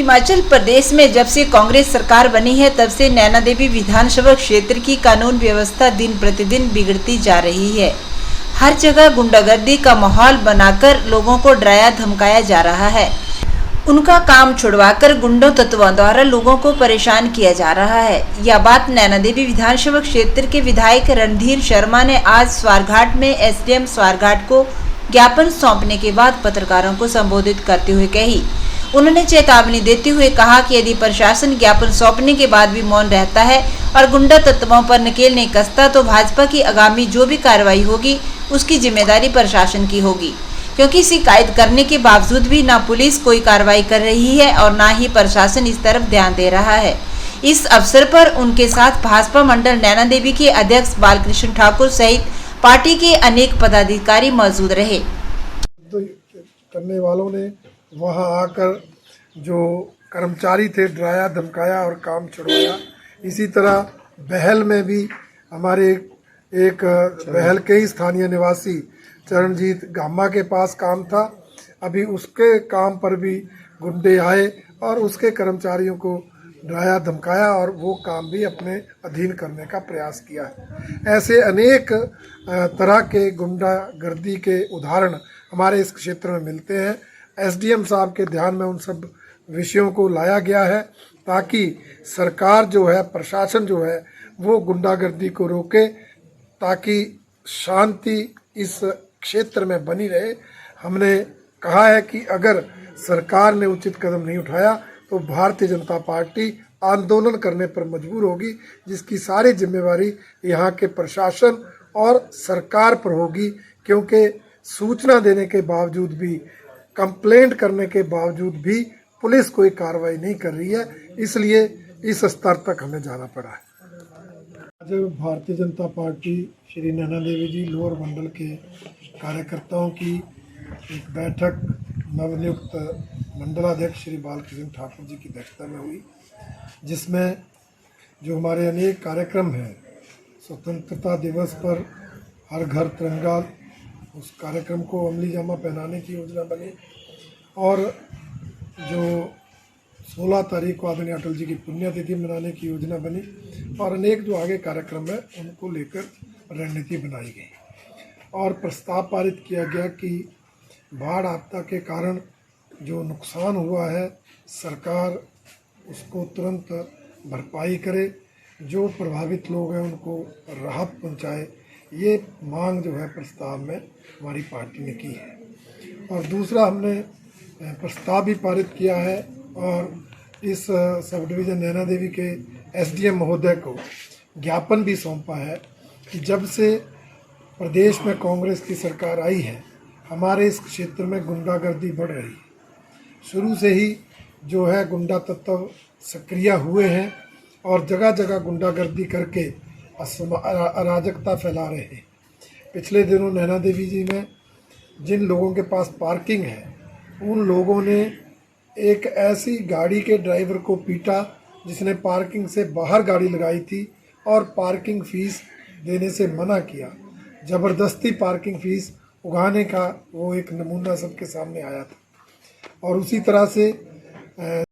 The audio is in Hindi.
हिमाचल प्रदेश में जब से कांग्रेस सरकार बनी है तब से नैना देवी विधानसभा क्षेत्र की कानून व्यवस्था दिन प्रतिदिन बिगड़ती जा रही है। हर जगह गुंडागर्दी का माहौल बनाकर लोगों को डराया धमकाया जा रहा है। उनका काम छुड़वाकर गुंडों तत्वों द्वारा लोगों को परेशान किया जा रहा है। यह बात नैना देवी विधानसभा क्षेत्र के विधायक रणधीर शर्मा ने आज स्वारघाट में एसडीएम स्वारघाट को ज्ञापन सौंपने के बाद पत्रकारों को संबोधित करते हुए कही। उन्होंने चेतावनी देते हुए कहा कि यदि प्रशासन ज्ञापन सौंपने के बाद भी मौन रहता है और गुंडा तत्वों पर नकेल नहीं कसता तो भाजपा की आगामी जो भी कार्रवाई होगी उसकी जिम्मेदारी प्रशासन की होगी, क्योंकि शिकायत करने के बावजूद भी न पुलिस कोई कार्रवाई कर रही है और न ही प्रशासन इस तरफ ध्यान दे रहा है। इस अवसर पर उनके साथ भाजपा मंडल नैना देवी के अध्यक्ष बालकृष्ण ठाकुर सहित पार्टी के अनेक पदाधिकारी मौजूद रहे। तो करने वालों ने वहां आकर जो कर्मचारी थे डराया धमकाया और काम छुड़वाया। इसी तरह बहल में भी हमारे एक बहल के ही स्थानीय निवासी चरणजीत गामा के पास काम था। अभी उसके काम पर भी गुंडे आए और उसके कर्मचारियों को डराया धमकाया और वो काम भी अपने अधीन करने का प्रयास किया है। ऐसे अनेक तरह के गुंडागर्दी के उदाहरण हमारे इस क्षेत्र में मिलते हैं। एसडीएम साहब के ध्यान में उन सब विषयों को लाया गया है ताकि सरकार जो है, प्रशासन जो है वो गुंडागर्दी को रोके, ताकि शांति इस क्षेत्र में बनी रहे। हमने कहा है कि अगर सरकार ने उचित कदम नहीं उठाया तो भारतीय जनता पार्टी आंदोलन करने पर मजबूर होगी, जिसकी सारी जिम्मेवारी यहाँ के प्रशासन और सरकार पर होगी, क्योंकि सूचना देने के बावजूद भी, कंप्लेंट करने के बावजूद भी पुलिस कोई कार्रवाई नहीं कर रही है। इसलिए इस स्तर तक हमें जाना पड़ा है। आज भारतीय जनता पार्टी श्री नैना देवी जी लोअर मंडल के कार्यकर्ताओं की एक बैठक नवनियुक्त मंडलाध्यक्ष श्री बालकृष्ण ठाकुर जी की अध्यक्षता में हुई, जिसमें जो हमारे अनेक कार्यक्रम हैं, स्वतंत्रता दिवस पर हर घर तिरंगा, उस कार्यक्रम को अमली जामा पहनाने की योजना बनी और जो 16 तारीख को आदरणीय अटल जी की पुण्यतिथि मनाने की योजना बनी और अनेक जो आगे कार्यक्रम है उनको लेकर रणनीति बनाई गई और प्रस्ताव पारित किया गया कि बाढ़ आपदा के कारण जो नुकसान हुआ है सरकार उसको तुरंत भरपाई करे, जो प्रभावित लोग हैं उनको राहत पहुंचाए। ये मांग जो है प्रस्ताव में हमारी पार्टी ने की है। और दूसरा हमने प्रस्ताव भी पारित किया है और इस सब डिवीज़न नैना देवी के एसडीएम महोदय को ज्ञापन भी सौंपा है कि जब से प्रदेश में कांग्रेस की सरकार आई है हमारे इस क्षेत्र में गुंडागर्दी बढ़ रही है। शुरू से ही जो है गुंडा तत्व सक्रिय हुए हैं और जगह जगह गुंडागर्दी करके अराजकता फैला रहे हैं। पिछले दिनों नैना देवी जी में जिन लोगों के पास पार्किंग है उन लोगों ने एक ऐसी गाड़ी के ड्राइवर को पीटा जिसने पार्किंग से बाहर गाड़ी लगाई थी और पार्किंग फीस देने से मना किया। ज़बरदस्ती पार्किंग फीस उगाने का वो एक नमूना सबके सामने आया था। और उसी तरह से